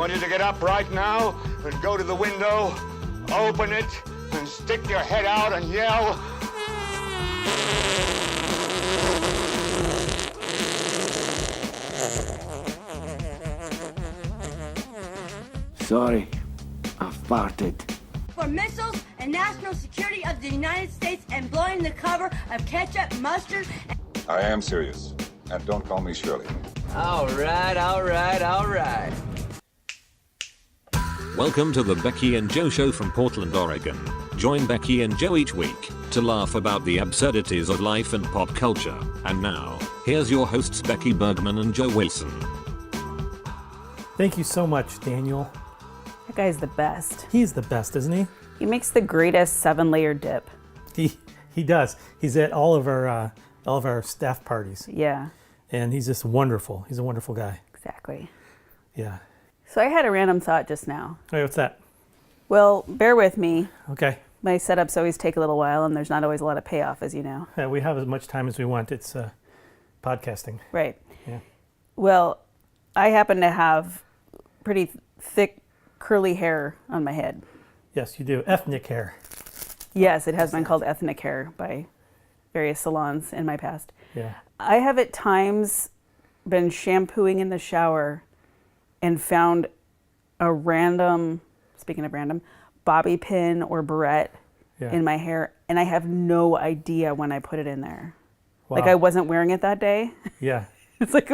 want you to get up right now and go to the window, open it, and stick your head out and yell. Sorry, I farted. For missiles and national security of the United States and blowing the cover of ketchup, mustard, I am serious. And don't call me Shirley. All right. Welcome to the Becky and Joe show from Portland, Oregon. Join Becky and Joe each week to laugh about the absurdities of life and pop culture. And now, here's your hosts Becky Bergman and Joe Wilson. Thank you so much, Daniel. That guy's the best. He's the best, isn't he? He makes the greatest 7-layer dip. He does. He's at all of our staff parties. Yeah. And he's just wonderful. He's a wonderful guy. Exactly. Yeah. So I had a random thought just now. Hey, what's that? Well, bear with me. Okay. My setups always take a little while, and there's not always a lot of payoff, as you know. We have as much time as we want. It's podcasting. Right. Yeah. Well, I happen to have pretty thick, curly hair on my head. Yes, you do. Ethnic hair. Yes, it has been called ethnic hair by various salons in my past. Yeah. I have at times been shampooing in the shower and found a random, speaking of random, bobby pin or barrette in my hair, and I have no idea when I put it in there. Wow. Like I wasn't wearing it that day. Yeah. It's like,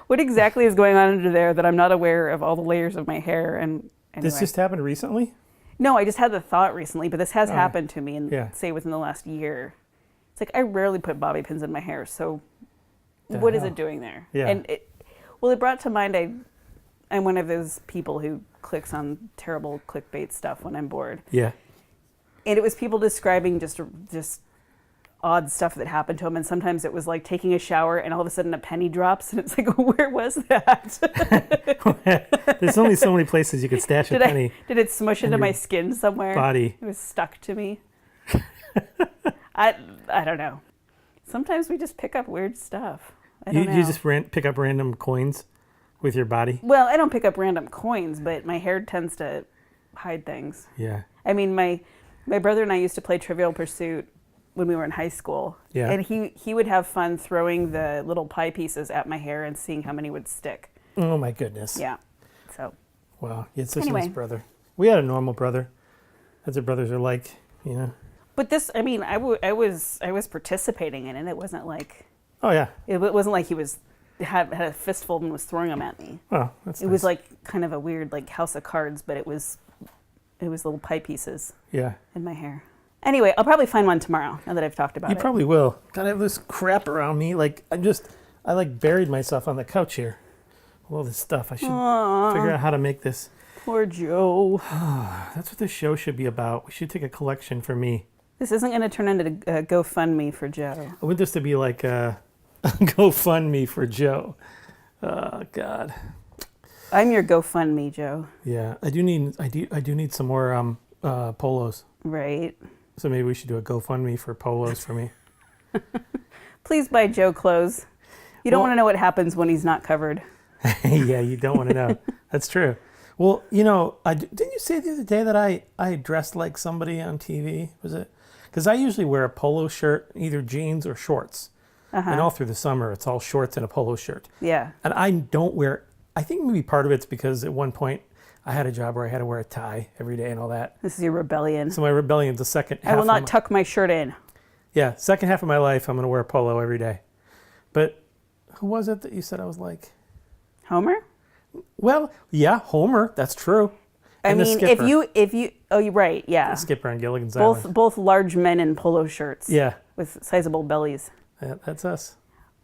what exactly is going on under there that I'm not aware of all the layers of my hair? And anyway. This just happened recently? No, I just had the thought recently, but this has happened to me, say within the last year. It's like I rarely put bobby pins in my hair, so what is it doing there? Yeah. And it brought to mind I'm one of those people who clicks on terrible clickbait stuff when I'm bored. Yeah. And it was people describing just odd stuff that happened to them, and sometimes it was like taking a shower and all of a sudden a penny drops, and it's like, where was that? There's only so many places you could stash a penny. Did it smush into my skin somewhere? Body. It was stuck to me. I don't know. Sometimes we just pick up weird stuff. I don't know. You just pick up random coins with your body? Well, I don't pick up random coins, but my hair tends to hide things. Yeah. I mean, my brother and I used to play Trivial Pursuit when we were in high school. Yeah. And he would have fun throwing the little pie pieces at my hair and seeing how many would stick. Oh my goodness. Yeah. So. Wow. It's this nice brother. We had a normal brother. That's what brothers are like, you know. But this, I mean, I was participating in it. It wasn't like. Oh yeah. It wasn't like he had a fistful and was throwing them at me. Oh, that's nice. It was like kind of a weird like house of cards, but it was little pie pieces. Yeah. In my hair. Anyway, I'll probably find one tomorrow now that I've talked about it. You probably will. God, I have this crap around me. Like I like buried myself on the couch here. All this stuff. I should figure out how to make this. Poor Joe. That's what this show should be about. We should take a collection for me. This isn't going to turn into a GoFundMe for Joe. I want this to be like a GoFundMe for Joe. Oh God. I'm your GoFundMe, Joe. Yeah, I do need some more polos. Right. So maybe we should do a GoFundMe for polos for me. Please buy Joe clothes. You don't want to know what happens when he's not covered. Yeah, you don't want to know. That's true. Well, you know, didn't you say the other day that I dressed like somebody on TV? Was it? Because I usually wear a polo shirt, either jeans or shorts. And all through the summer, it's all shorts and a polo shirt. Yeah. And I don't wear, I think maybe part of it's because at one point I had a job where I had to wear a tie every day and all that. This is your rebellion. So my rebellion's the second half. I will not tuck my shirt in. Yeah, second half of my life, I'm going to wear a polo every day. But who was it that you said I was like? Homer? Well, yeah, Homer. That's true. And I mean, if you, oh, you're right, yeah. The Skipper on Gilligan's Island. Both large men in polo shirts. Yeah. With sizable bellies. Yeah, that's us.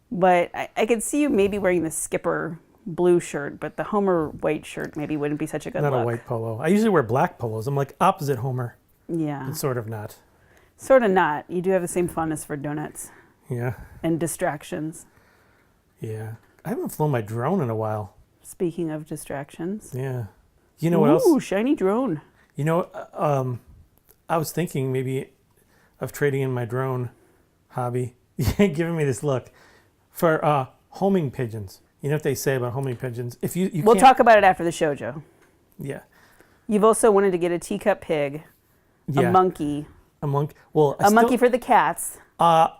But I could see you maybe wearing the Skipper blue shirt, but the Homer white shirt maybe wouldn't be such a good look. Not a white polo. I usually wear black polos. I'm like opposite Homer. Yeah. But sort of not. Sort of not. You do have the same fondness for donuts. Yeah. And distractions. Yeah. I haven't flown my drone in a while. Speaking of distractions. Yeah. You know what else? Ooh, shiny drone. You know, I was thinking maybe of trading in my drone hobby. Giving me this look for homing pigeons. You know what they say about homing pigeons? If you We'll can't, talk about it after the show, Joe. Yeah. You've also wanted to get a teacup pig, a monkey, a monkey. Well, a monkey for the cats. I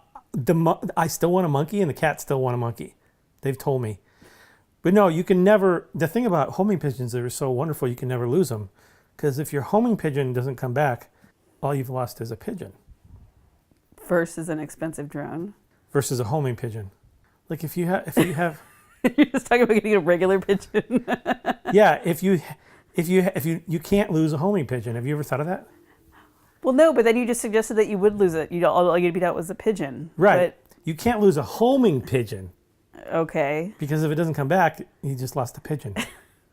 still want a monkey, and the cats still want a monkey. They've told me. But no, you can never. The thing about homing pigeons, they're so wonderful, you can never lose them. Because if your homing pigeon doesn't come back, all you've lost is a pigeon. Versus an expensive drone. Versus a homing pigeon. Like if you have, You're just talking about getting a regular pigeon. yeah, if you can't lose a homing pigeon. Have you ever thought of that? Well, no, but then you just suggested that you would lose it. All you'd beat out was a pigeon. Right. You can't lose a homing pigeon. Okay. Because if it doesn't come back, you just lost a pigeon.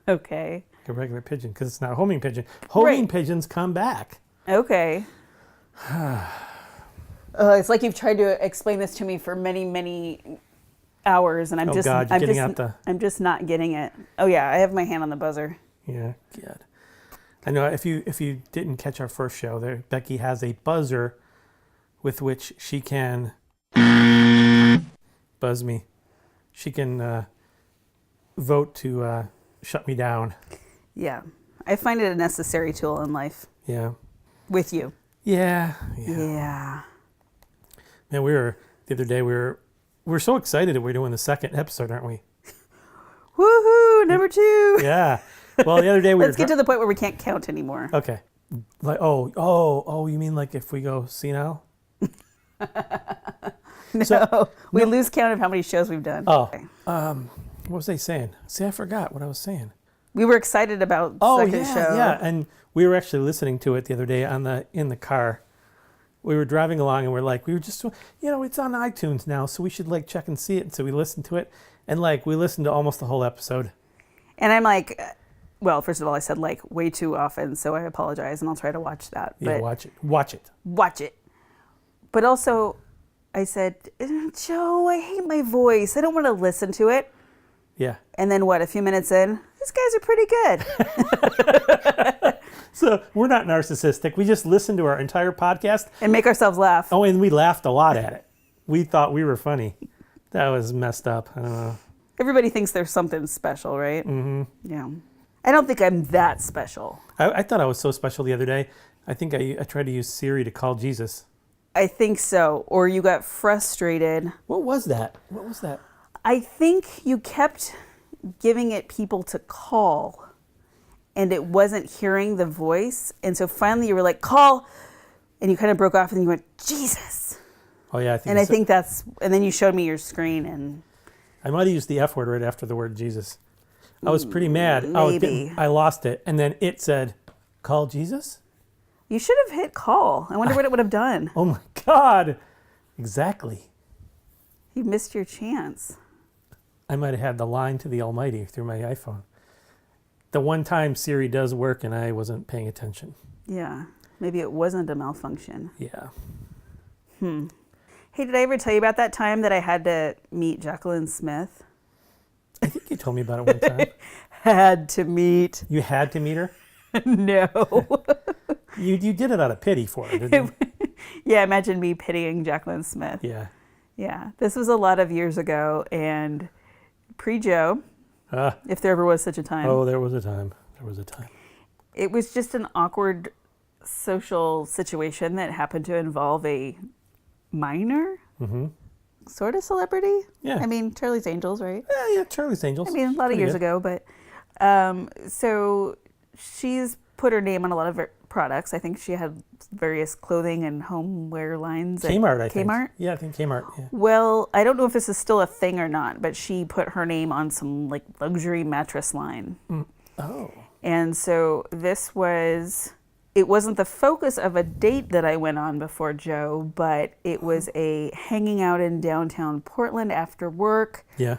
Okay. Like a regular pigeon, because it's not a homing pigeon. Homing pigeons come back. Okay. It's like you've tried to explain this to me for many, many hours, and I'm just not getting it. Oh yeah, I have my hand on the buzzer. Yeah, God. I know if you didn't catch our first show, there Becky has a buzzer with which she can buzz me. She can vote to shut me down. Yeah, I find it a necessary tool in life. Yeah. With you. Yeah. Yeah. Man, the other day we were so excited that we're doing the second episode, aren't we? Woohoo! Number 2. Yeah. Well, the other day Let's get to the point where we can't count anymore. Okay. Like you mean like if we go senile? No, we lose count of how many shows we've done. Oh. Okay. What was I saying? See, I forgot what I was saying. We were excited about the second show. Yeah, and we were actually listening to it the other day in the car. We were driving along and we were just, it's on iTunes now, so we should like check and see it. And so we listened to it, and like we listened to almost the whole episode. And I'm like, well, first of all, I said like way too often, so I apologize, and I'll try to watch that. Yeah, but watch it. But also, I said, Joe, I hate my voice. I don't want to listen to it. Yeah. And then a few minutes in, these guys are pretty good. So we're not narcissistic. We just listened to our entire podcast. And make ourselves laugh. Oh, and we laughed a lot at it. We thought we were funny. That was messed up. I don't know. Everybody thinks there's something special, right? Mm-hmm. Yeah. I don't think I'm that special. I thought I was so special the other day. I think I tried to use Siri to call Jesus. I think so. Or you got frustrated. What was that? I think you kept giving it people to call, and it wasn't hearing the voice. And so finally you were like, call, and you kind of broke off and you went, Jesus. Oh yeah, I think that's, and then you showed me your screen, and I might have used the F word right after the word Jesus. I was pretty mad. Maybe. I lost it. And then it said, call Jesus? You should have hit call. I wonder what it would have done. Oh my God. Exactly. You missed your chance. I might have had the line to the Almighty through my iPhone. The one time Siri does work and I wasn't paying attention. Yeah. Maybe it wasn't a malfunction. Yeah. Hey, did I ever tell you about that time that I had to meet Jacqueline Smith? I think you told me about it one time. Had to meet. You had to meet her? No. You did it out of pity for her, didn't you? Yeah, imagine me pitying Jacqueline Smith. Yeah. Yeah. This was a lot of years ago, and pre-Joe, if there ever was such a time. Oh, there was a time. It was just an awkward social situation that happened to involve a minor sort of celebrity. Yeah. I mean, Charlie's Angels, right? Yeah, Charlie's Angels. I mean, a lot of years ago, but so she's put her name on a lot of products. I think she had various clothing and homeware lines. Kmart, I think. Kmart? Yeah, I think Kmart. Yeah. Well, I don't know if this is still a thing or not, but she put her name on some like luxury mattress line. Oh. And so it wasn't the focus of a date that I went on before Joe, but it was a hanging out in downtown Portland after work. Yeah.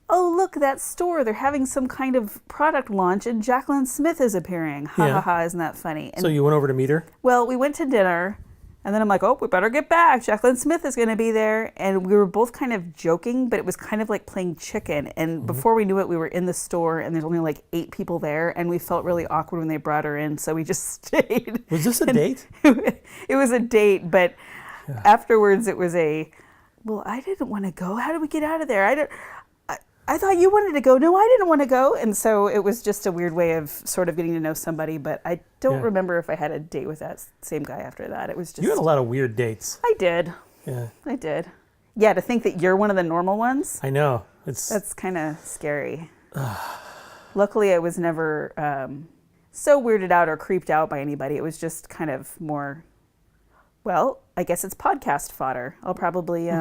Oh, look, that store. They're having some kind of product launch and Jacqueline Smith is appearing. Ha ha ha, isn't that funny? And, so you went over to meet her? Well, we went to dinner and then I'm like, oh, we better get back. Jacqueline Smith is going to be there. And we were both kind of joking, but it was kind of like playing chicken. And before we knew it, we were in the store and there's only like 8 people there. And we felt really awkward when they brought her in. So we just stayed. Was this a date? It was a date, but afterwards it was well, I didn't want to go. How do we get out of there? I thought you wanted to go. No, I didn't want to go. And so it was just a weird way of sort of getting to know somebody. But I don't remember if I had a date with that same guy after that. It was just... You had a lot of weird dates. I did. Yeah. I did. Yeah, to think that you're one of the normal ones. I know. That's kind of scary. Luckily, I was never so weirded out or creeped out by anybody. It was just kind of more, well, I guess it's podcast fodder. I'll probably,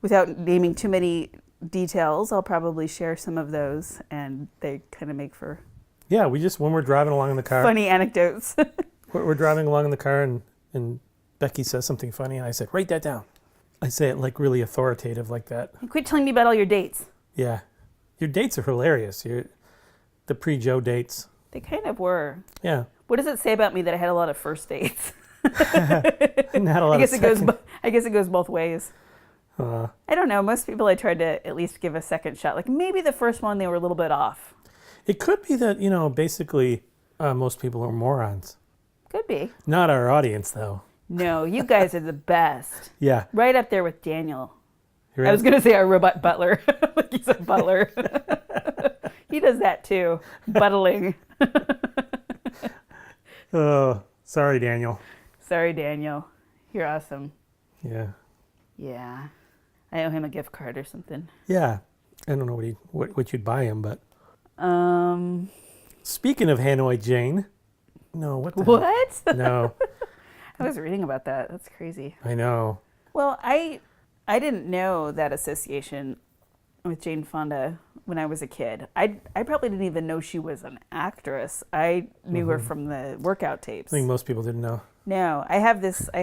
without naming too many details, I'll probably share some of those, and they kind of make for... Yeah, when we're driving along in the car... Funny anecdotes. we're driving along in the car, and Becky says something funny, and I said, write that down. I say it like really authoritative like that. Quit telling me about all your dates. Yeah. Your dates are hilarious. The pre-Joe dates. They kind of were. Yeah. What does it say about me that I had a lot of first dates? I guess it goes both ways. I don't know. Most people I tried to at least give a second shot. Like maybe the first one they were a little bit off. It could be that, basically most people are morons. Could be. Not our audience, though. No, you guys are the best. Yeah. Right up there with Daniel. I was going to say our robot butler. Like he's a butler. He does that too. Buttling. Oh, sorry, Daniel. Sorry, Daniel. You're awesome. Yeah. Yeah. I owe him a gift card or something. Yeah. I don't know what you'd buy him, but... Speaking of Hanoi Jane... No, what the What? hell? No. I was reading about that. That's crazy. I know. Well, I didn't know that association with Jane Fonda when I was a kid. I probably didn't even know she was an actress. I knew her from the workout tapes. I think most people didn't know. No, I have this, I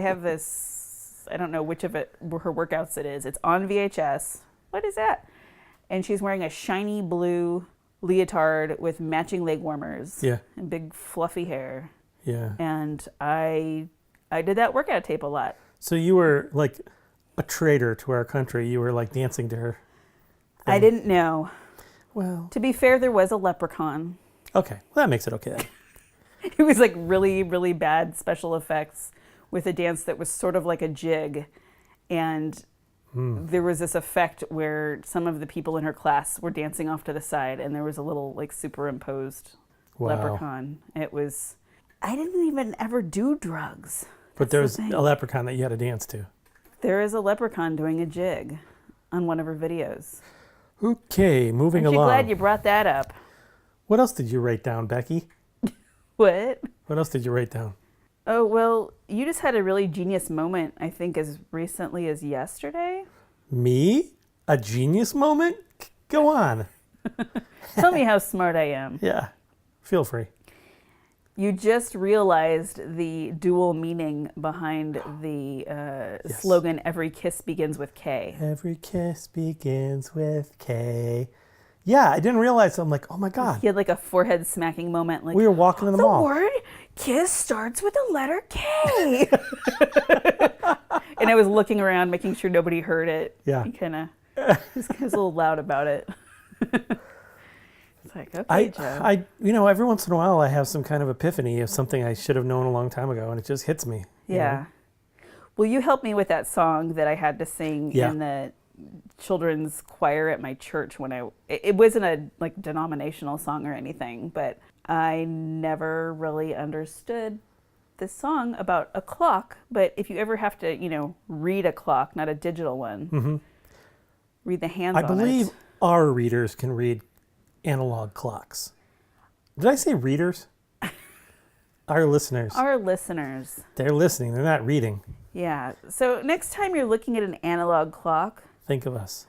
don't know which of her workouts it is. It's on VHS. What is that? And she's wearing a shiny blue leotard with matching leg warmers. Yeah. And big fluffy hair. Yeah. And I did that workout tape a lot. So you were like a traitor to our country. You were like dancing to her. I didn't know. Well. To be fair, there was a leprechaun. Okay. Well, that makes it okay then. It was like really, really bad special effects with a dance that was sort of like a jig. And there was this effect where some of the people in her class were dancing off to the side, and there was a little like superimposed leprechaun. It was, I didn't even ever do drugs. But there's a leprechaun that you had to dance to. There is a leprechaun doing a jig on one of her videos. Okay, moving along. I'm glad you brought that up. What else did you write down, Becky? What? What else did you write down? Oh, well, you just had a really genius moment, I think, as recently as yesterday. Me? A genius moment? Go on. Tell me how smart I am. Yeah, feel free. You just realized the dual meaning behind the slogan, "Every kiss begins with K." Every kiss begins with K. Yeah, I didn't realize. I'm like, oh my God. He had like a forehead smacking moment. Like, we were walking in the mall. The word kiss starts with the letter K. And I was looking around, making sure nobody heard it. Yeah. He kind of was a little loud about it. It's like, okay, Joe. Every once in a while I have some kind of epiphany of something I should have known a long time ago, and it just hits me. Yeah. Well, you helped me with that song that I had to sing in the children's choir at my church when it wasn't a like denominational song or anything, but I never really understood this song about a clock. But if you ever have to, read a clock, not a digital one, read the hands on it. I believe our readers can read analog clocks. Did I say readers? Our listeners. Our listeners. They're listening. They're not reading. Yeah. So next time you're looking at an analog clock, think of us.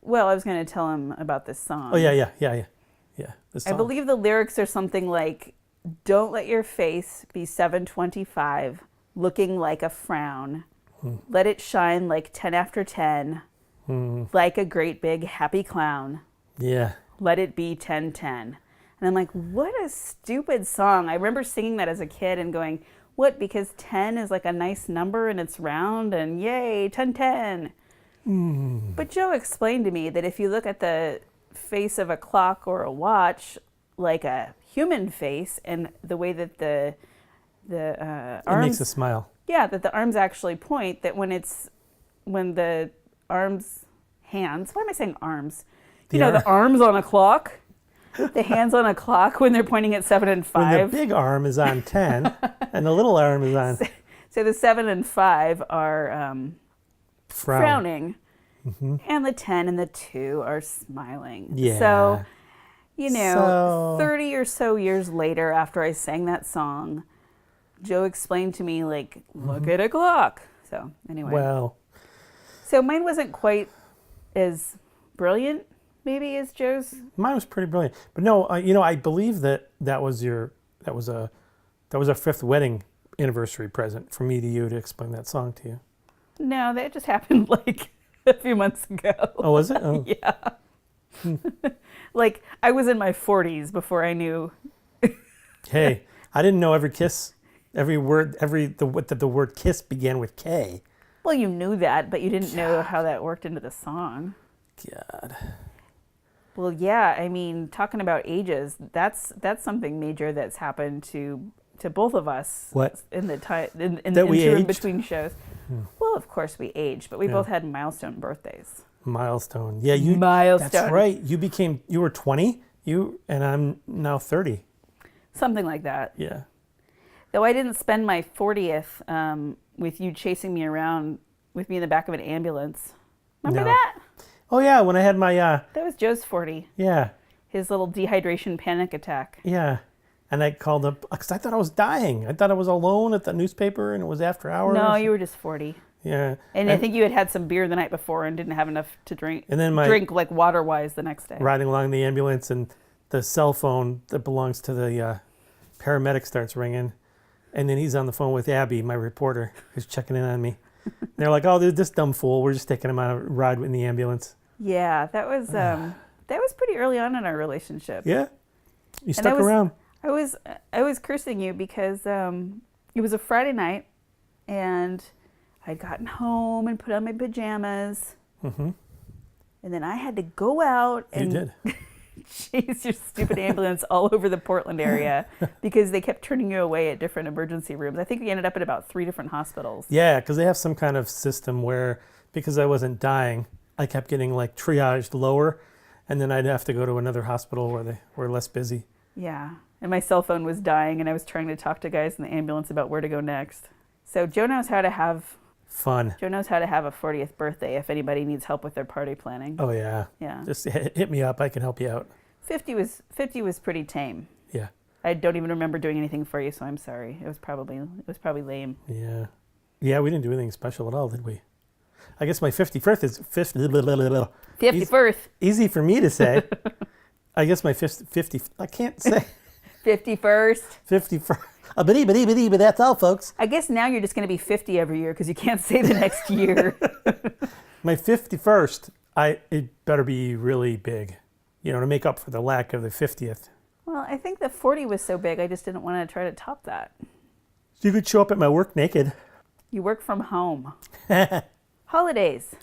Well, I was going to tell him about this song. Oh, yeah. This song. I believe the lyrics are something like, "Don't let your face be 725, looking like a frown. Let it shine like 10 after 10, like a great big happy clown. Yeah. Let it be 1010. And I'm like, what a stupid song. I remember singing that as a kid and going, what? Because 10 is like a nice number and it's round and yay, 1010. But Joe explained to me that if you look at the face of a clock or a watch like a human face and the way that the arms... It makes us smile. Yeah, that the arms actually point, that when the hands... Why am I saying arms? You know, the arms on a clock, the hands on a clock when they're pointing at 7 and 5. When the big arm is on 10 and the little arm is on... So the 7 and 5 are frowning, and the 10 and the 2 are smiling. Yeah. So, you know, 30 or so years later after I sang that song, Joe explained to me, like, look at a clock. So, anyway. Well. So mine wasn't quite as brilliant, maybe, as Joe's. Mine was pretty brilliant. But no, you know, I believe that was a 5th wedding anniversary present from me to you to explain that song to you. No, that just happened like a few months ago. Oh, was it? Oh. Yeah. Like, I was in my 40s before I knew. Hey, I didn't know every kiss, every word, that the word kiss began with K. Well, you knew that, but you didn't know how that worked into the song. God. Well, yeah, I mean, talking about ages, that's something major that's happened to both of us. What? In the time in That the we interim aged? between shows. Well, of course we aged, but we both had milestone birthdays. Milestone. Yeah, you. Milestone. That's right. You were 20. And I'm now 30. Something like that. Yeah. Though I didn't spend my 40th with you chasing me around with me in the back of an ambulance. Remember No. that? Oh yeah, when I had my That was Joe's 40. yeah. His little dehydration panic attack. Yeah. And I called up because I thought I was dying. I thought I was alone at the newspaper and it was after hours. No, you were just 40. Yeah. And I think you had some beer the night before and didn't have enough to drink. And then drink like water-wise the next day. riding along the ambulance and the cell phone that belongs to the paramedic starts ringing. And then he's on the phone with Abby, my reporter, who's checking in on me. And they're like, oh, this dumb fool. We're just taking him on a ride in the ambulance. Yeah, that was pretty early on in our relationship. Yeah. You stuck around. I was cursing you because it was a Friday night and I'd gotten home and put on my pajamas. Mm-hmm. And then I had to go out and chase your stupid ambulance all over the Portland area because they kept turning you away at different emergency rooms. I think we ended up at about 3 different hospitals. Yeah, because they have some kind of system where, because I wasn't dying, I kept getting like triaged lower, and then I'd have to go to another hospital where they were less busy. Yeah, and my cell phone was dying, and I was trying to talk to guys in the ambulance about where to go next. So Joe knows how to have fun. Joe knows how to have a 40th birthday if anybody needs help with their party planning. Oh yeah. Yeah. Just hit me up. I can help you out. 50 was pretty tame. Yeah. I don't even remember doing anything for you, so I'm sorry. It was probably lame. Yeah. Yeah, we didn't do anything special at all, did we? I guess my 51st is 51st. Easy for me to say. I guess my 50 I can't say 51st. 51st. But that's all, folks. I guess now you're just going to be 50 every year because you can't say the next year. My 51st, it better be really big, to make up for the lack of the 50th. Well, I think the 40 was so big, I just didn't want to try to top that. You could show up at my work naked. You work from home. Holidays.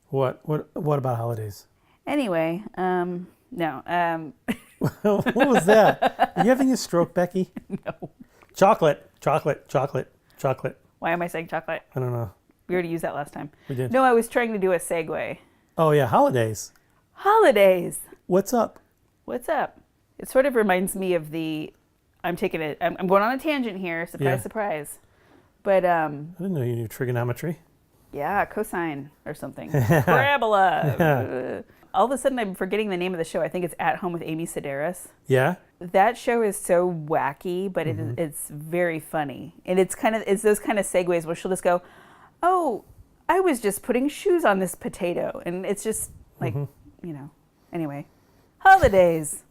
What about holidays? Anyway, no. What was that? Are you having a stroke, Becky? No. Chocolate. Why am I saying chocolate? I don't know. We already used that last time. We did. No, I was trying to do a segue. Oh, yeah, holidays. Holidays. What's up? What's up? It sort of reminds me of I'm going on a tangent here. Surprise, surprise. But I didn't know you knew trigonometry. yeah, cosine or something. Parabola. All of a sudden, I'm forgetting the name of the show. I think it's At Home with Amy Sedaris. Yeah? That show is so wacky, but it's very funny. And it's those kind of segues where she'll just go, oh, I was just putting shoes on this potato. And it's just like, anyway. Holidays.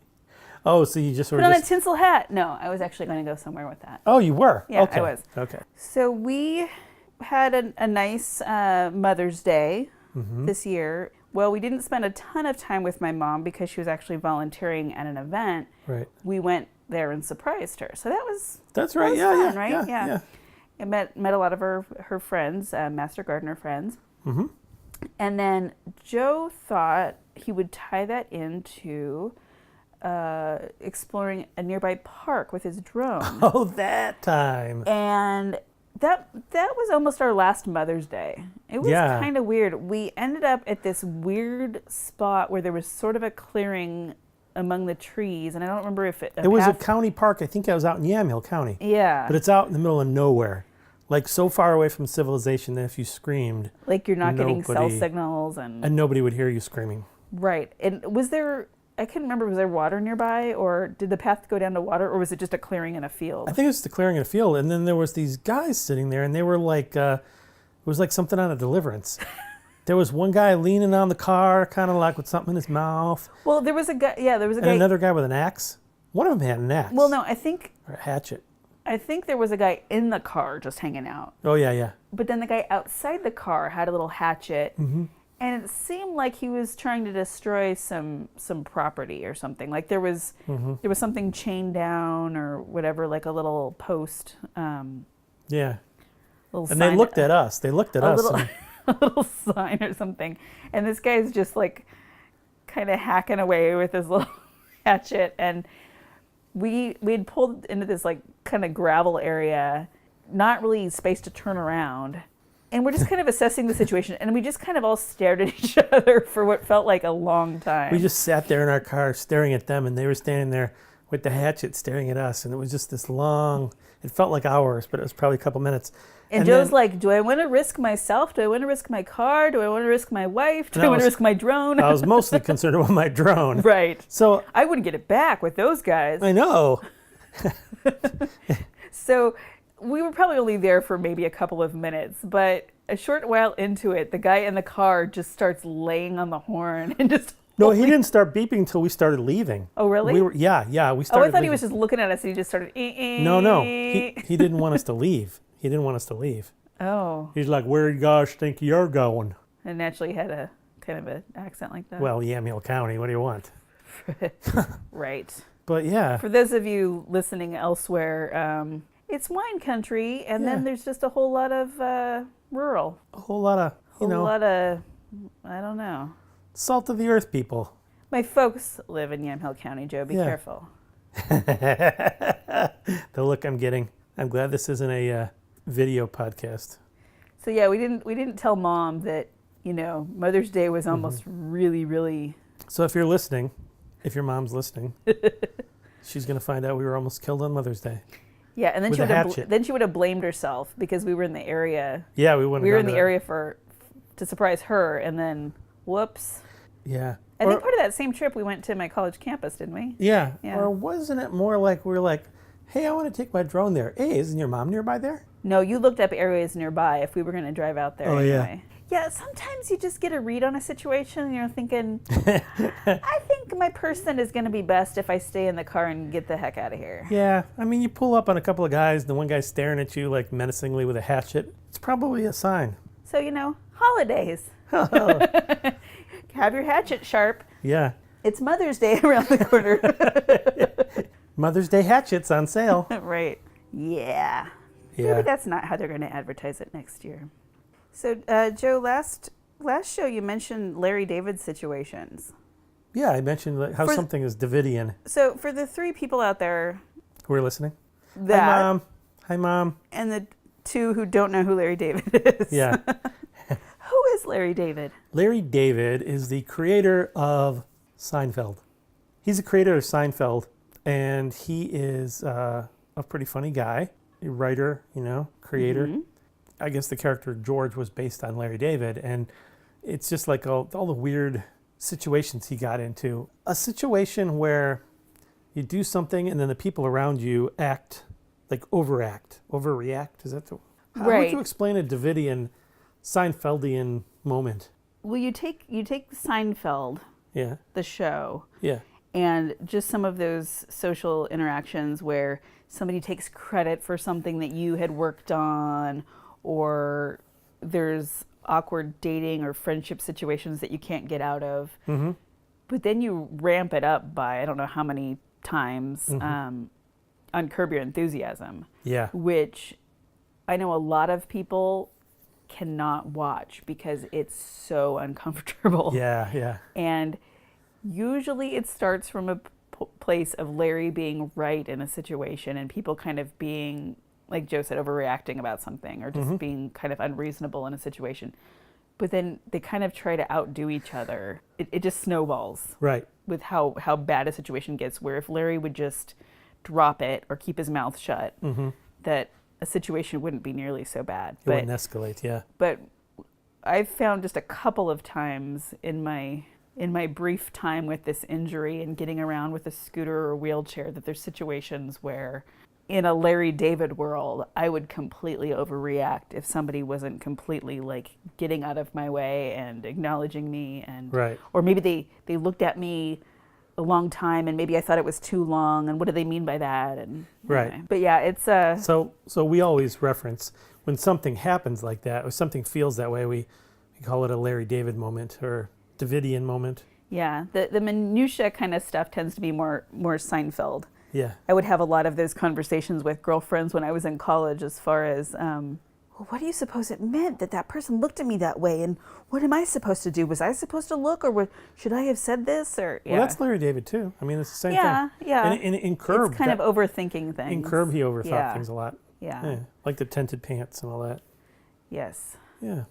Oh, so you just Put on a tinsel hat. No, I was actually going to go somewhere with that. Oh, you were? Yeah, okay. I was. Okay. So we had a nice Mother's Day this year. Well, we didn't spend a ton of time with my mom because she was actually volunteering at an event. Right. We went there and surprised her. So that was right. fun, right? Yeah. I met a lot of her friends, Master Gardener friends. Mm-hmm. And then Joe thought he would tie that into exploring a nearby park with his drone. Oh, that time. And That was almost our last Mother's Day. It was Yeah. kind of weird. We ended up at this weird spot where there was sort of a clearing among the trees, and I don't remember if it was a county park. I think I was out in Yamhill County. Yeah. But it's out in the middle of nowhere. Like so far away from civilization that if you screamed, like you're not getting cell nobody- signals and nobody would hear you screaming. right. And was there? I couldn't remember. Was there water nearby, or did the path go down to water, or was it just a clearing in a field? I think it was the clearing in a field, and then there was these guys sitting there, and they were like, it was like something on a Deliverance. There was one guy leaning on the car, kind of like with something in his mouth, Well, there was a guy. Yeah, there was a and guy. another guy with an axe. One of them had an axe. Well, no, I think or a hatchet. there was a guy in the car just hanging out. Oh yeah. But then the guy outside the car had a little hatchet, Mm-hmm. and it seemed like he was trying to destroy some property or something. Like there was something chained down or whatever, like a little post. Yeah. Little And they sign- looked at us. They looked at a us. little, and- a little sign or something. And this guy's just like kind of hacking away with his little hatchet. And we had pulled into this like kind of gravel area, not really space to turn around. And we're just kind of assessing the situation. And we just kind of all stared at each other for what felt like a long time. we just sat there in our car staring at them, and they were standing there with the hatchet staring at us. And it was just this long, it felt like hours, but it was probably a couple minutes. And Joe's like, do I want to risk myself? Do I want to risk my car? Do I want to risk my wife? Do And I I want to was- risk my drone? I was mostly concerned about my drone. Right. So I wouldn't get it back with those guys. I know. So we were probably only there for maybe a couple of minutes, but a short while into it, the guy in the car just starts laying on the horn and just... No, he didn't start beeping until we started leaving. Oh, really? We were, yeah. We Oh, started I thought he leaving. was just looking at us and he just started... No. He didn't want us to leave. He didn't want us to leave. Oh, He's like, where you guys think you're going? and naturally had a kind of an accent like that. Well, Yamhill County, what do you want? Right. But yeah, For those of you listening elsewhere, it's wine country, and Yeah. then there's just a whole lot of rural. a whole lot of, A lot of, I don't know. salt of the earth people. My folks live in Yamhill County, Joe. Be Yeah. careful. The look I'm getting. I'm glad this isn't a video podcast. So yeah, we didn't tell Mom that, Mother's Day was almost really, really... So if you're listening, if your mom's listening, she's going to find out we were almost killed on Mother's Day. Yeah, and then With she a would have hatchet. then she would have blamed herself because we were in the area. Yeah, we wouldn't We were have in gone the to area to surprise her, and then whoops. that. Yeah. I think part of that same trip we went to my college campus, didn't we? Yeah. Yeah. Or wasn't it more like we were like, hey, I want to take my drone there. Hey, isn't your mom nearby there? No, you looked up areas nearby if we were going to drive out there Oh, yeah. anyway. Yeah, sometimes you just get a read on a situation and you're thinking, I think my person is going to be best if I stay in the car and get the heck out of here. Yeah. I mean, you pull up on a couple of guys, the one guy's staring at you like menacingly with a hatchet. It's probably a sign. So, holidays. Have your hatchet sharp. Yeah. It's Mother's Day around the corner. Mother's Day hatchets on sale. Right. Yeah. Yeah. Maybe that's not how they're going to advertise it next year. So, Joe, last show you mentioned Larry David situations. Yeah, I mentioned like, how For- something is Davidian. So, for the 3 people out there Who are listening? that Hi, Mom. Hi, Mom. and the 2 who don't know who Larry David is. Yeah. Who is Larry David? Larry David is the creator of Seinfeld. He's the creator of Seinfeld, and he is a pretty funny guy, a writer, creator. Mm-hmm. I guess the character George was based on Larry David, and it's just like all the weird situations he got into. A situation where you do something and then the people around you act, like overreact. Is that how would Right. you explain a Davidian, Seinfeldian moment? Well, you take Seinfeld, Yeah, the show, yeah, and just some of those social interactions where somebody takes credit for something that you had worked on, or there's awkward dating or friendship situations that you can't get out of. Mm-hmm. But then you ramp it up by I don't know how many times on Curb Your Enthusiasm, yeah. which I know a lot of people cannot watch because it's so uncomfortable. Yeah, yeah. And usually it starts from a place of Larry being right in a situation and people kind of being like Joe said, overreacting about something or just being kind of unreasonable in a situation. But then they kind of try to outdo each other. It just snowballs. Right. With how bad a situation gets, where if Larry would just drop it or keep his mouth shut, that a situation wouldn't be nearly so bad. It wouldn't escalate, yeah. But I've found just a couple of times in my brief time with this injury and getting around with a scooter or a wheelchair that there's situations where in a Larry David world, I would completely overreact if somebody wasn't completely like getting out of my way and acknowledging me, and right. Or maybe they looked at me a long time and maybe I thought it was too long, and what do they mean by that? And right. Anyway. But yeah, it's so we always reference when something happens like that or something feels that way, we call it a Larry David moment or Davidian moment. Yeah, the minutia kind of stuff tends to be more Seinfeld. Yeah. I would have a lot of those conversations with girlfriends when I was in college as far as, well, what do you suppose it meant that person looked at me that way? And what am I supposed to do? Was I supposed to look, or should I have said this? Or Well, that's Larry David too. I mean, it's the same thing. Yeah. And in Curb. It's kind of overthinking things. In Curb, he overthought things a lot. Yeah. Like the tinted pants and all that. Yes. Yeah.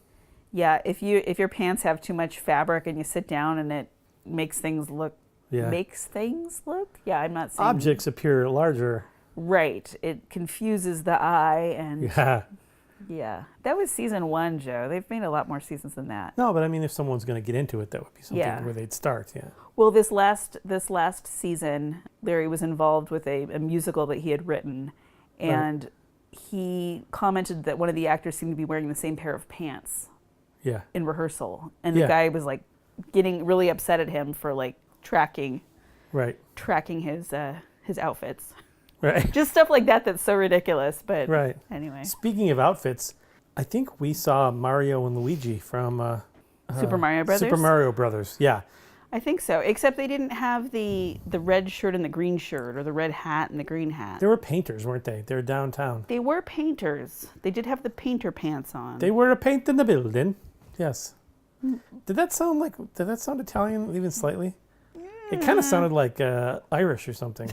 Yeah, if your pants have too much fabric and you sit down and it makes things look. Yeah. Makes things look? Yeah, I'm not saying... Objects appear larger. Right. It confuses the eye and... Yeah. Yeah. That was season 1, Joe. They've made a lot more seasons than that. No, but I mean, if someone's going to get into it, that would be something where they'd start, yeah. Well, this last season, Larry was involved with a musical that he had written, and he commented that one of the actors seemed to be wearing the same pair of pants in rehearsal. And the guy was like getting really upset at him for like tracking his outfits. Right. Just stuff like that that's so ridiculous, but anyway. Speaking of outfits, I think we saw Mario and Luigi from Super Mario Brothers? Super Mario Brothers, yeah. I think so, except they didn't have the red shirt and the green shirt, or the red hat and the green hat. They were painters, weren't they? They were downtown. They were painters. They did have the painter pants on. They were a paint in the building, yes. Did that sound Italian even slightly? It kind of sounded like Irish or something.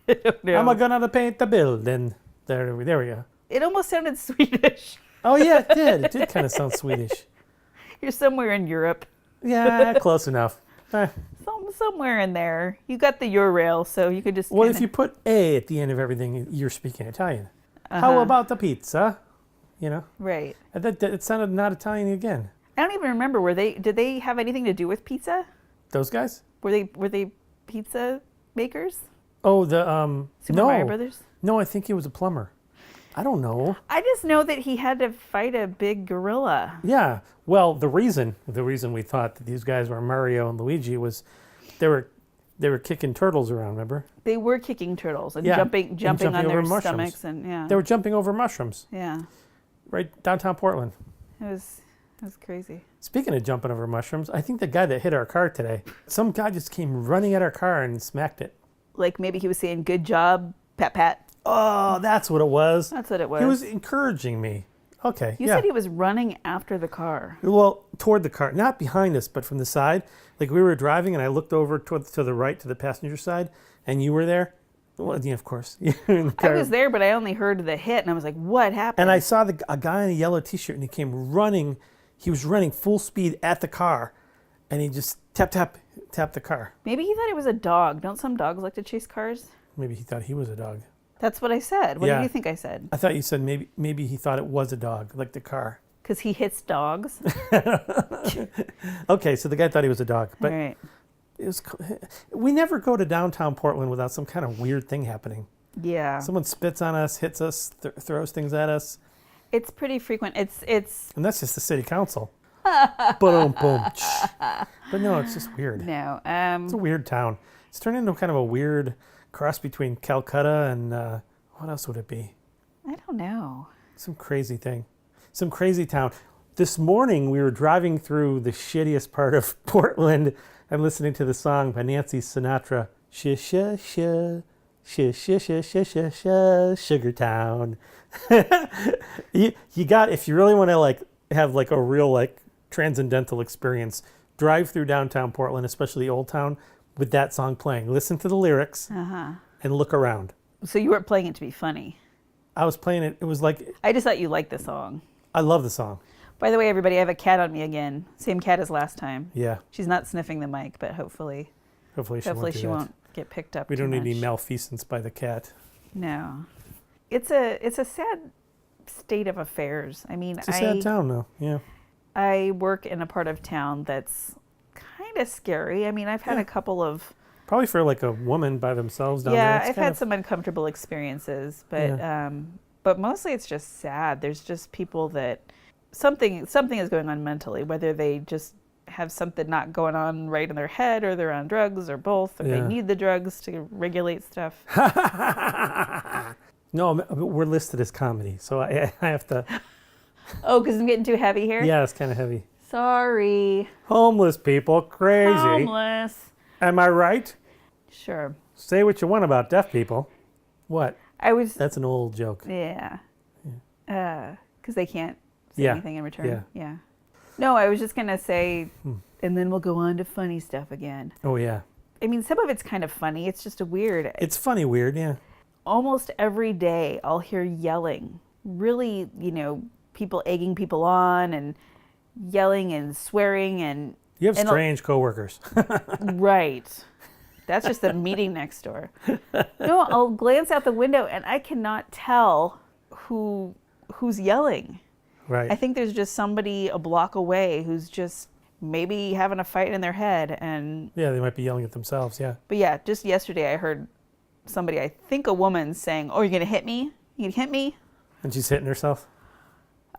I don't know. I'm gonna paint the building. There we go. It almost sounded Swedish. Oh yeah, it did. It did kind of sound Swedish. You're somewhere in Europe. Yeah, close enough. Somewhere in there. You got the Eurail, so you could just... Well, if you put A at the end of everything, you're speaking Italian. How about the pizza? You know? Right. It sounded not Italian again. I don't even remember. Did they have anything to do with pizza? Those guys? Were they pizza makers? Oh, the Super Mario Brothers? No, I think he was a plumber. I don't know. I just know that he had to fight a big gorilla. Yeah. Well, the reason we thought that these guys were Mario and Luigi was they were kicking turtles around, remember? They were kicking turtles and jumping on their mushrooms. stomachs, and They were jumping over mushrooms. Yeah. Right downtown Portland. It was crazy. Speaking of jumping over mushrooms, I think the guy that hit our car today, some guy just came running at our car and smacked it. Like maybe he was saying, "Good job, pat pat." Oh, that's what it was. That's what it was. He was encouraging me. Okay. You said he was running after the car. Well, toward the car, not behind us, but from the side. Like we were driving, and I looked over to the right, to the passenger side, and you were there. Well, yeah, of course. In the car. I was there, but I only heard the hit, and I was like, "What happened?" And I saw a guy in a yellow T-shirt, and he came running. He was running full speed at the car, and he just tapped the car. Maybe he thought it was a dog. Don't some dogs like to chase cars? Maybe he thought he was a dog. That's what I said. What did you think I said? I thought you said maybe he thought it was a dog, like the car. Because he hits dogs. Okay, so the guy thought he was a dog, but right. We never go to downtown Portland without some kind of weird thing happening. Yeah. Someone spits on us, hits us, throws things at us. It's pretty frequent. It's. And that's just the city council. Boom. But no, it's just weird. No. It's a weird town. It's turned into kind of a weird cross between Calcutta and what else would it be? I don't know. Some crazy thing. Some crazy town. This morning we were driving through the shittiest part of Portland and listening to the song by Nancy Sinatra, Sugar Town. You got, if you really want to like have like a real like transcendental experience, drive through downtown Portland, especially Old Town, with that song playing. Listen to the lyrics and look around. So you weren't playing it to be funny? I was playing it. It was like, I just thought you liked the song. I love the song. By the way, everybody, I have a cat on me again. Same cat as last time. Yeah. She's not sniffing the mic, but hopefully she won't get picked up. We don't too need any much. malfeasance by the cat. No. It's a sad state of affairs. I mean, It's a sad town, though. Yeah. I work in a part of town that's kind of scary. I mean, I've had a couple of... Probably for like a woman by themselves down there. Yeah, It's I've kind had of- some uncomfortable experiences, but mostly it's just sad. There's just people that something is going on mentally, whether they just have something not going on right in their head, or they're on drugs, or both, or they Yeah. need the drugs to regulate stuff. No, we're listed as comedy, so I have to. Oh, because I'm getting too heavy here? Yeah, it's kind of heavy. Sorry. Homeless people, crazy. Homeless. Am I right? Sure. Say what you want about deaf people. What? I was... That's an old joke. Yeah. Because they can't say Yeah. anything in return. Yeah. No, I was just going to say, and then we'll go on to funny stuff again. Oh, yeah. I mean, some of it's kind of funny. It's just a weird. It's funny, weird, yeah. Almost every day I'll hear yelling. Really, people egging people on and yelling and swearing and... You have and strange coworkers. Right. That's just the meeting next door. No, I'll glance out the window and I cannot tell who's yelling. Right. I think there's just somebody a block away who's just maybe having a fight in their head. And Yeah, they might be yelling at themselves, yeah. but yeah, just yesterday I heard somebody, I think a woman, saying, "Oh, you're gonna hit me? You gonna hit me?" And she's hitting herself?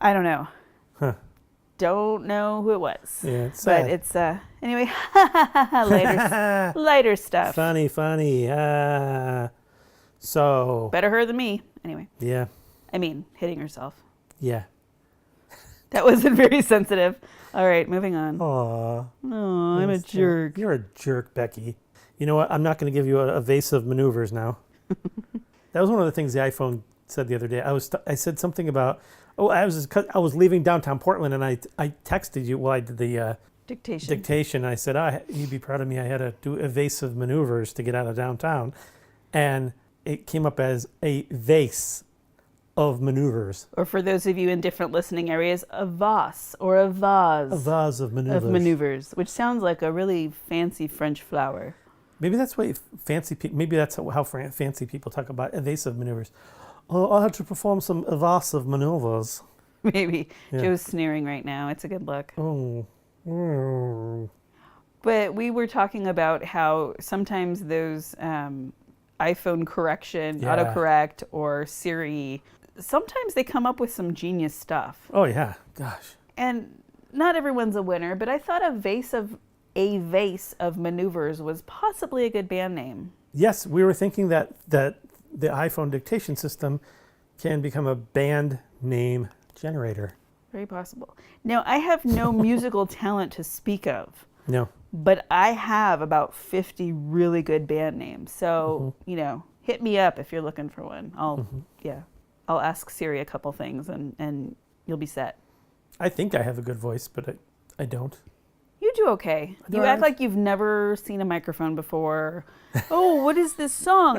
I don't know. Huh. Don't know who it was. Yeah, it's but sad. it's anyway, lighter stuff. Funny. So, Better her than me. Anyway, yeah, I mean, hitting herself. yeah. That wasn't very sensitive. All right, moving on. Aw. Oh, I'm a jerk. You're a jerk, Becky. You know what? I'm not going to give you evasive maneuvers now. That was one of the things the iPhone said the other day. I said something about, I was leaving downtown Portland, and I texted you. Well, I did the dictation. I said, you'd be proud of me. I had to do evasive maneuvers to get out of downtown, and it came up as a vase of maneuvers. Or for those of you in different listening areas, a vase or a vase. A vase of maneuvers. Of maneuvers, which sounds like a really fancy French flower. Maybe that's why fancy people. Maybe that's how fancy people talk about evasive maneuvers. Oh, I had to perform some evasive maneuvers. Maybe. Yeah. Joe's sneering right now. It's a good look. Oh. But we were talking about how sometimes those iPhone correction, autocorrect, or Siri, sometimes they come up with some genius stuff. Oh yeah, gosh. And not everyone's a winner, but I thought a vase of maneuvers was possibly a good band name. Yes, we were thinking that the iPhone dictation system can become a band name generator. Very possible. Now, I have no musical talent to speak of. No. But I have about 50 really good band names. So, hit me up if you're looking for one. I'll ask Siri a couple things and you'll be set. I think I have a good voice, but I don't. You do okay. Do You I? act like you've never seen a microphone before. Oh, what is this song?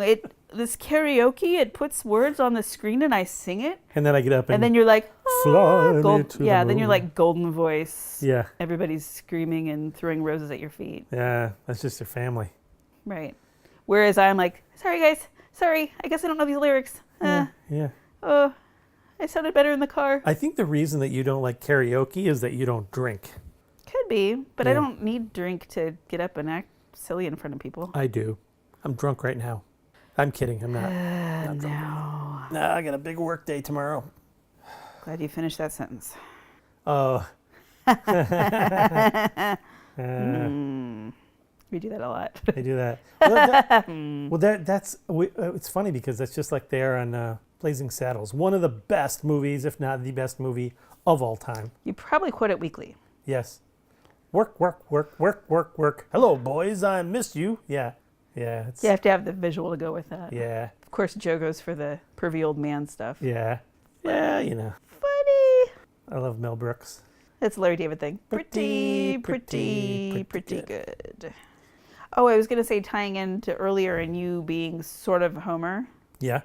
This karaoke, it puts words on the screen and I sing it. And then I get up and then you're like, fly me to the then you're moon. like golden voice. Yeah. Everybody's screaming and throwing roses at your feet. Yeah, that's just your family. Right. Whereas I'm like, sorry guys, sorry, I guess I don't know these lyrics. Yeah. Oh, I sounded better in the car. I think the reason that you don't like karaoke is that you don't drink. Could be, but I Yeah. don't need drink to get up and act silly in front of people. I do. I'm drunk right now. I'm kidding. I'm not. Not drunk. No. No, I got a big work day tomorrow. Glad you finished that sentence. Oh. We do that a lot. They do that. That's it's funny because that's just like there on Blazing Saddles. One of the best movies, if not the best movie of all time. You probably quote it weekly. Yes. Work. Hello, boys. I missed you. Yeah. It's, You have to have the visual to go with that. Yeah. Of course, Joe goes for the pervy old man stuff. Yeah. Yeah, Funny. I love Mel Brooks. That's a Larry David thing. Pretty Pretty good. Oh, I was going to say, tying into earlier and you being sort of Homer. Yeah.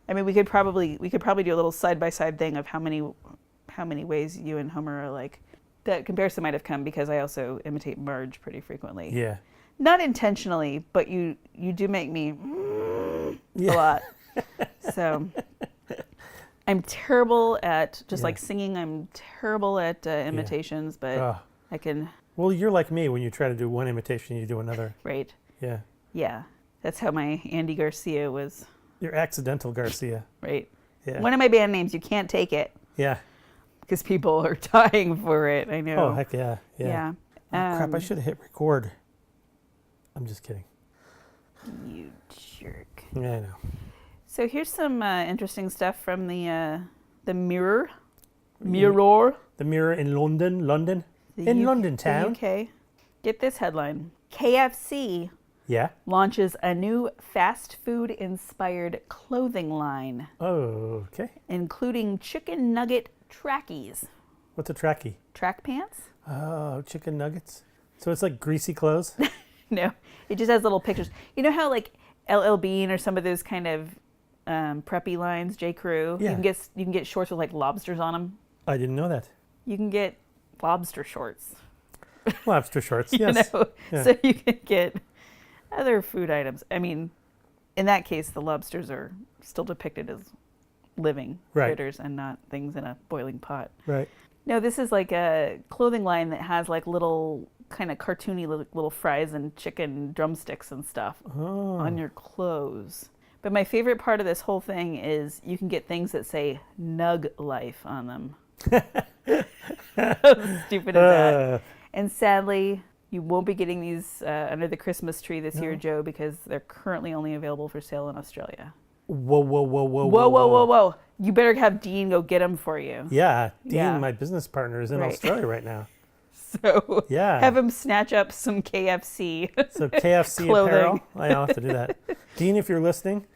I mean, we could probably do a little side by side thing of how many ways you and Homer are like. That comparison might have come because I also imitate Marge pretty frequently. Yeah. Not intentionally, but you do make me a lot. So I'm terrible at just like singing. I'm terrible at imitations, but I can. Well, you're like me. When you try to do one imitation, you do another. Right. Yeah. Yeah. That's how my Andy Garcia was. You're accidental Garcia. Right. Yeah. One of my band names, you can't take it. Yeah. Because people are dying for it. I know. Oh, heck yeah. Yeah. Oh, crap, I should have hit record. I'm just kidding. You jerk. Yeah, I know. So here's some interesting stuff from the Mirror. Mirror. The Mirror in London. In London town. The UK. Get this headline. KFC Yeah. launches a new fast food inspired clothing line, Oh, okay. including chicken nugget trackies. What's a trackie? Track pants? Oh, chicken nuggets. So it's like greasy clothes? No, it just has little pictures. You know how like LL Bean or some of those kind of preppy lines, J. Crew. Yeah. You can get shorts with like lobsters on them. I didn't know that. You can get lobster shorts. Lobster shorts, You yes. know? Yeah. So you can get other food items. I mean, in that case, the lobsters are still depicted as living critters and not things in a boiling pot. Right. No, this is like a clothing line that has like little kind of cartoony little fries and chicken drumsticks and stuff on your clothes. But my favorite part of this whole thing is you can get things that say Nug Life on them. How stupid is that? And sadly, you won't be getting these under the Christmas tree this year, Joe, because they're currently only available for sale in Australia. Whoa, whoa, whoa, whoa, Whoa, whoa, whoa, whoa. You better have Dean go get them for you. Yeah, Dean, Yeah. my business partner, is in Right. Australia right now. So Yeah. have him snatch up some KFC. So KFC Clothing. apparel. I'll have to do that. Dean, if you're listening,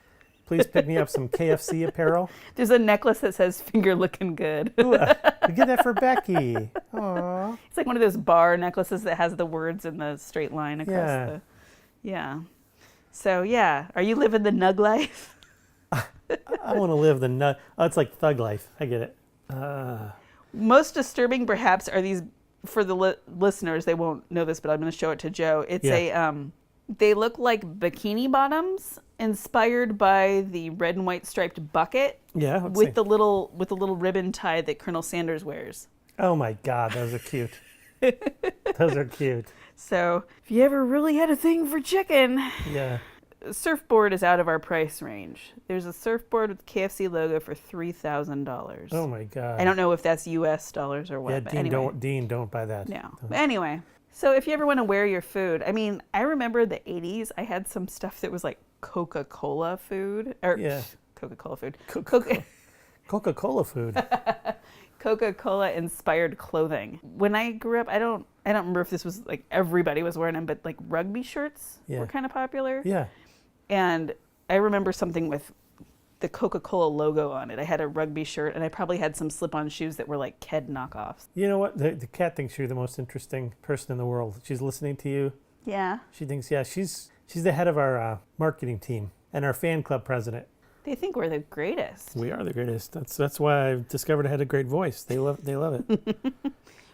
please pick me up some KFC apparel. There's a necklace that says finger looking good. Ooh, we get that for Becky. Aww. It's like one of those bar necklaces that has the words in the straight line across Yeah. the. Yeah. So yeah, are you living the Nug life? I want to live the nut. Oh, it's like thug life. I get it. Most disturbing, perhaps, are these for the listeners. They won't know this, but I'm going to show it to Joe. It's they look like bikini bottoms inspired by the red and white striped bucket. Yeah. Let's with see. the little ribbon tie that Colonel Sanders wears. Oh my God, those are cute. Those are cute. So if you ever really had a thing for chicken, Yeah. surfboard is out of our price range. There's a surfboard with the KFC logo for $3,000. Oh my God. I don't know if that's U.S. dollars or what. Yeah, but Dean, anyway. don't buy that. No. But anyway, so if you ever want to wear your food, I mean, I remember the 80s. I had some stuff that was like Coca-Cola food. Or Yeah. Coca-Cola food. Coca-Cola food. Coca-Cola inspired clothing. When I grew up, I don't remember if this was like everybody was wearing them, but like rugby shirts were kind of popular. Yeah. And I remember something with the Coca-Cola logo on it. I had a rugby shirt, and I probably had some slip-on shoes that were like Ked knockoffs. You know what? The cat thinks you're the most interesting person in the world. She's listening to you. Yeah. She thinks, yeah, she's the head of our marketing team and our fan club president. They think we're the greatest. We are the greatest. That's why I've discovered I had a great voice. They love it.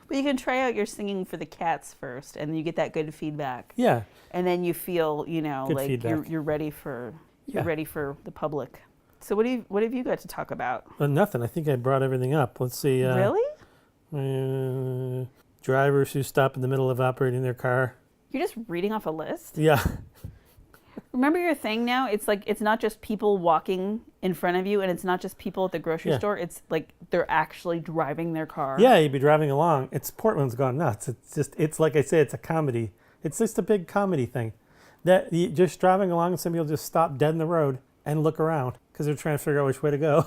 Well, you can try out your singing for the cats first, and you get that good feedback. Yeah. And then you feel, Good like feedback. you're ready for the public. So what have you got to talk about? Nothing. I think I brought everything up. Let's see. Really? Drivers who stop in the middle of operating their car. You're just reading off a list? Yeah. Remember your thing now? It's like it's not just people walking in front of you, and it's not just people at the grocery store. It's like they're actually driving their car. Yeah, you'd be driving along. Portland's gone nuts. It's like I say, it's a comedy. It's just a big comedy thing. That you just driving along and somebody will just stop dead in the road and look around because they're trying to figure out which way to go.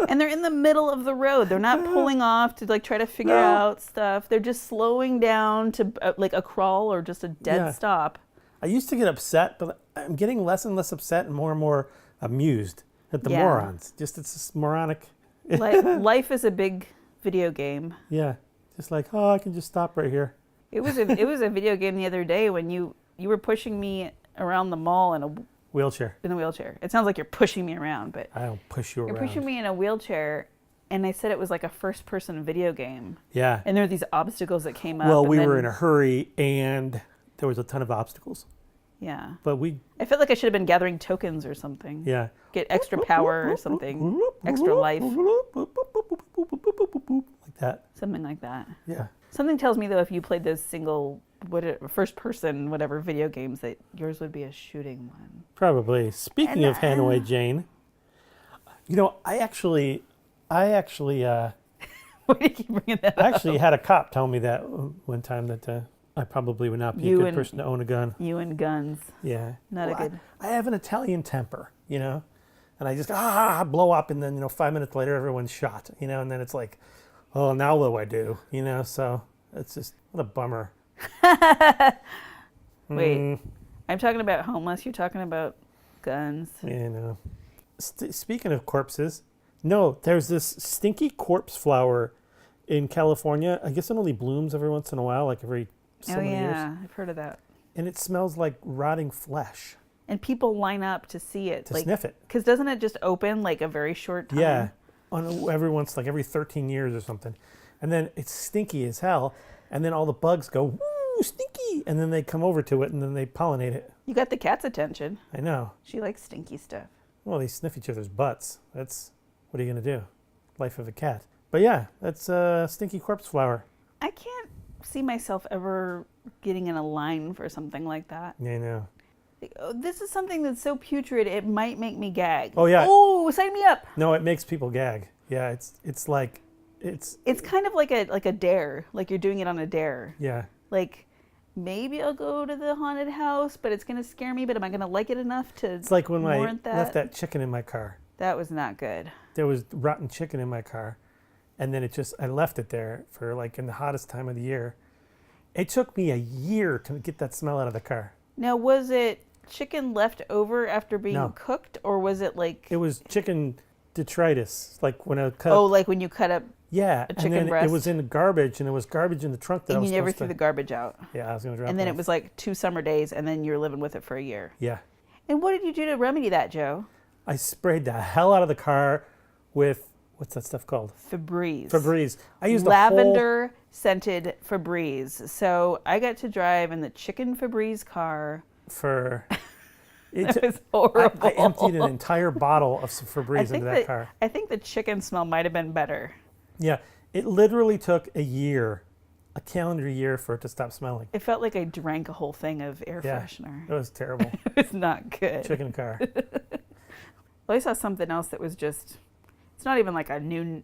And they're in the middle of the road. They're not pulling off to like try to figure out stuff. They're just slowing down to like a crawl or just a dead stop. I used to get upset, but I'm getting less and less upset and more amused at the morons. It's just moronic. Life is a big video game. Yeah. Just like, oh, I can just stop right here. It was a video game the other day when you were pushing me around the mall in a Wheelchair. In the wheelchair. It sounds like you're pushing me around, but I don't push you around. you're pushing me in a wheelchair, and I said it was like a first-person video game. Yeah. And there were these obstacles that came up. Well, we were in a hurry, and there was a ton of obstacles. Yeah. But I felt like I should have been gathering tokens or something. Yeah. Get extra power or something. Extra life. Like that. Something like that. Yeah. Something tells me, though, if you played those first-person, whatever video games, that yours would be a shooting one. Probably. Speaking of Hanoi Jane, I actually Why do you keep bringing that up? I actually had a cop tell me that one time that I probably would not be a good person to own a gun. You and guns. Yeah. Not a good. I have an Italian temper, and I just blow up, and then 5 minutes later everyone's shot, and then it's like, oh, now what do I do? So it's just what a bummer. Wait, I'm talking about homeless. You're talking about guns. Speaking of corpses, no, there's this stinky corpse flower in California. I guess it only blooms every once in a while, like every so many years. I've heard of that. And it smells like rotting flesh. And people line up to see it. To sniff it. Because doesn't it just open like a very short time? Yeah, every 13 years or something. And then it's stinky as hell. And then all the bugs go, woo, stinky. And then they come over to it and then they pollinate it. You got the cat's attention. I know. She likes stinky stuff. Well, they sniff each other's butts. What are you going to do? Life of a cat. But yeah, that's stinky corpse flower. I can't see myself ever getting in a line for something like that. Yeah, I know. This is something that's so putrid, it might make me gag. Oh, yeah. Oh, sign me up. No, it makes people gag. Yeah, it's like, it's kind of like a dare, like you're doing it on a dare. Yeah. Like, maybe I'll go to the haunted house, but it's going to scare me, but am I going to like it enough to It's like when I warrant that? left that chicken in my car. That was not good. There was rotten chicken in my car, and then I left it there for like in the hottest time of the year. It took me a year to get that smell out of the car. Now, was it chicken left over after being cooked, or was it like... It was chicken detritus, like when I cut up, like when you cut up a chicken and then breast? it was in the garbage, and there was garbage in the trunk that I was And you never threw the garbage out. Yeah, I was going to drop it. And then off. it was like 2 summer days, and then you're living with it for a year. Yeah. And what did you do to remedy that, Joe? I sprayed the hell out of the car with, what's that stuff called? Febreze. Febreze. I used lavender scented Febreze. So I got to drive in the chicken Febreze car. It was horrible. I emptied an entire bottle of Febreze into that car. I think the chicken smell might have been better. Yeah. It literally took a calendar year for it to stop smelling. It felt like I drank a whole thing of air freshener. It was terrible. It was not good. Chicken car. Well, I saw something else that was just, it's not even like a new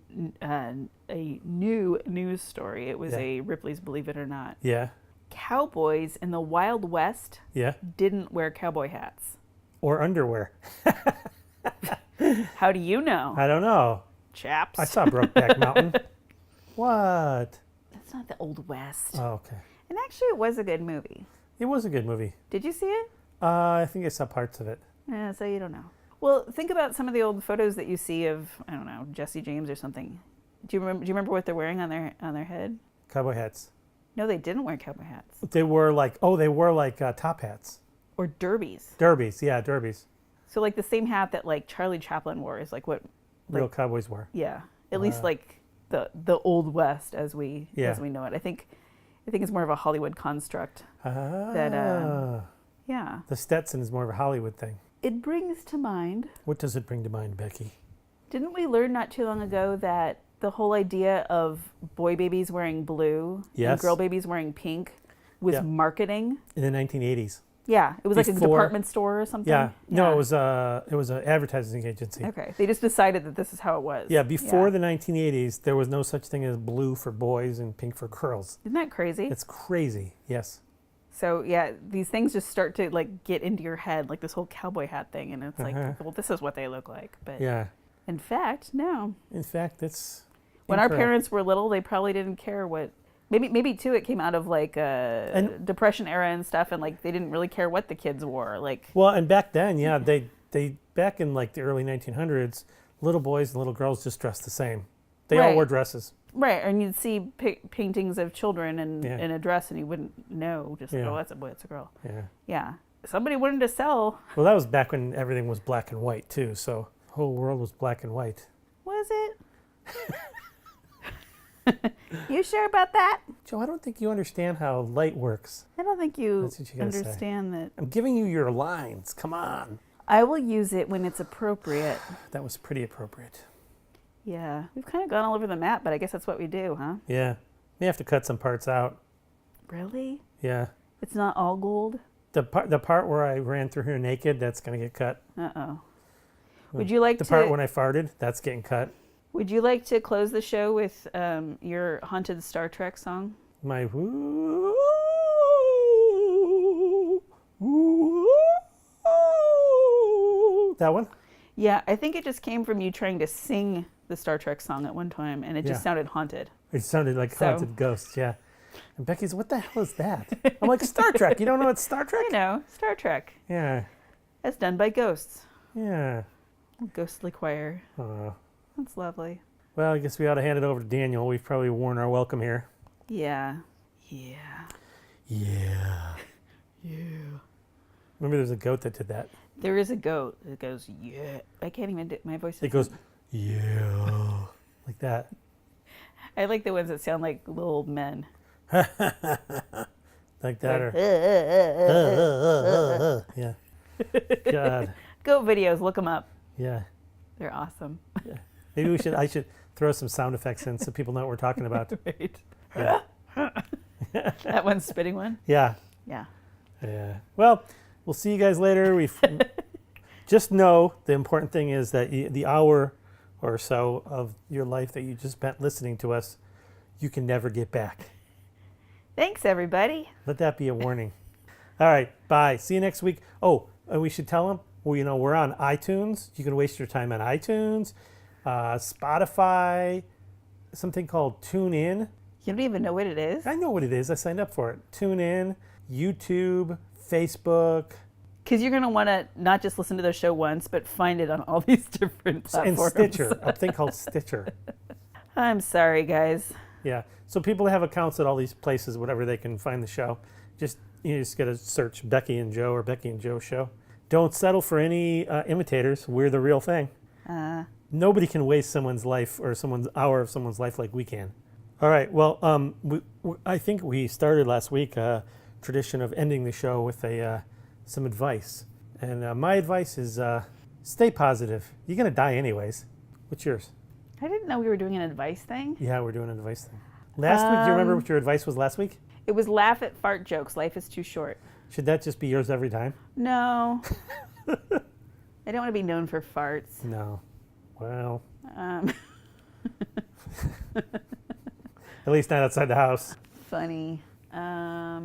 news story. It was a Ripley's Believe It or Not. Yeah. Cowboys in the Wild West didn't wear cowboy hats. Or underwear. How do you know? I don't know. Chaps. I saw Brokeback Mountain. What? That's not the Old West. Oh, okay. And actually, it was a good movie. It was a good movie. Did you see it? I think I saw parts of it. Yeah, so you don't know. Well, think about some of the old photos that you see of, I don't know, Jesse James or something. Do you remember what they're wearing on their head? Cowboy hats. No, they didn't wear cowboy hats. They wore like top hats. Or derbies. Derbies, yeah, derbies. So like the same hat that like Charlie Chaplin wore is like what real cowboys wore. Yeah, at least like the Old West as we know it. I think it's more of a Hollywood construct. The Stetson is more of a Hollywood thing. It brings to mind. What does it bring to mind, Becky? Didn't we learn not too long ago that the whole idea of boy babies wearing blue and girl babies wearing pink was marketing in the 1980s? Yeah, it was like a department store or something. Yeah, no, it was an advertising agency. Okay, they just decided that this is how it was. Yeah, before the 1980s, there was no such thing as blue for boys and pink for girls. Isn't that crazy? It's crazy. Yes. So yeah, these things just start to like get into your head, like this whole cowboy hat thing, and it's like, well, this is what they look like. But in fact, no. In fact, it's when our parents were little, they probably didn't care what. Maybe too, it came out of like Depression era and stuff, and like they didn't really care what the kids wore. Like and back then, they back in like the early 1900s, little boys and little girls just dressed the same. They all wore dresses. Right, and you'd see paintings of children in a dress, and you wouldn't know. Just oh, that's a boy, that's a girl. Yeah. Yeah. somebody wanted to sell. Well, that was back when everything was black and white, too, so the whole world was black and white. Was it? You sure about that? Joe, I don't think you understand how light works. I don't think you That's what you gotta understand that. I'm giving you your lines. Come on. I will use it when it's appropriate. That was pretty appropriate. Yeah. We've kind of gone all over the map, but I guess that's what we do, huh? Yeah. We have to cut some parts out. Really? Yeah. It's not all gold? The part where I ran through here naked, that's going to get cut. Uh-oh. Would you like The to... part when I farted, that's getting cut. Would you like to close the show with your haunted Star Trek song? My that one? Yeah, I think it just came from you trying to sing the Star Trek song at one time, and it just sounded haunted. It sounded like haunted ghosts, yeah. And Becky's, what the hell is that? I'm like, Star Trek. You don't know it's Star Trek? I know, Star Trek. Yeah. It's done by ghosts. Yeah. Ghostly choir. That's lovely. Well, I guess we ought to hand it over to Daniel. We've probably worn our welcome here. Yeah. Yeah. Yeah. Yeah. Remember there's a goat that did that. There is a goat that goes, yeah. I can't even do my voice. It goes, yeah. Like that. I like the ones that sound like little men. Like that or... yeah. God. Goat videos, look them up. Yeah. They're awesome. Yeah. Maybe I should throw some sound effects in so people know what we're talking about. Right. Yeah. That one's spitting one? Yeah. Yeah. Yeah. Well, we'll see you guys later. We just know the important thing is that the hour or so of your life that you just spent listening to us, you can never get back. Thanks, everybody. Let that be a warning. All right. Bye. See you next week. Oh, and we should tell them, well, we're on iTunes. You can waste your time on iTunes, Spotify, something called TuneIn. You don't even know what it is? I know what it is. I signed up for it. TuneIn, YouTube, Facebook. Because you're going to want to not just listen to the show once, but find it on all these different platforms. And Stitcher, a thing called Stitcher. I'm sorry, guys. Yeah. So people have accounts at all these places, whatever they can find the show. You just got to search Becky and Joe or Becky and Joe Show. Don't settle for any imitators. We're the real thing. Nobody can waste someone's life or someone's hour of someone's life like we can. All right. Well, I think we started last week a tradition of ending the show with some advice. And my advice is stay positive. You're going to die anyways. What's yours? I didn't know we were doing an advice thing. Yeah, we're doing an advice thing. Last week, do you remember what your advice was last week? It was laugh at fart jokes. Life is too short. Should that just be yours every time? No. I don't want to be known for farts. No. Well. At least not outside the house. Funny. How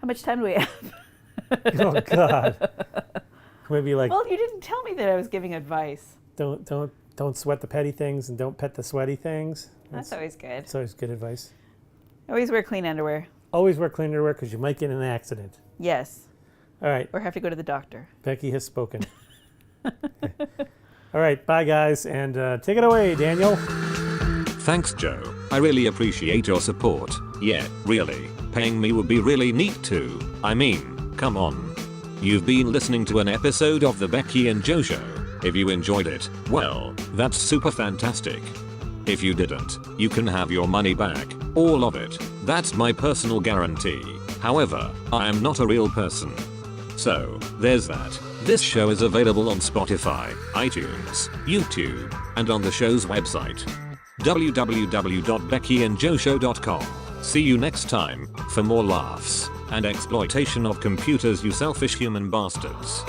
much time do we have? Oh, God. Maybe like... Well, you didn't tell me that I was giving advice. Don't sweat the petty things and don't pet the sweaty things. That's always good. That's always good advice. Always wear clean underwear. Always wear clean underwear because you might get in an accident. Yes. All right. Or have to go to the doctor. Becky has spoken. Okay. All right. Bye, guys. And take it away, Daniel. Thanks, Joe. I really appreciate your support. Yeah, really. Paying me would be really neat too. I mean, come on. You've been listening to an episode of the Becky and Joe Show. If you enjoyed it, well, that's super fantastic. If you didn't, you can have your money back. All of it. That's my personal guarantee. However, I am not a real person. So, there's that. This show is available on Spotify, iTunes, YouTube, and on the show's website. www.beckyandjoeshow.com. See you next time for more laughs and exploitation of computers, you selfish human bastards.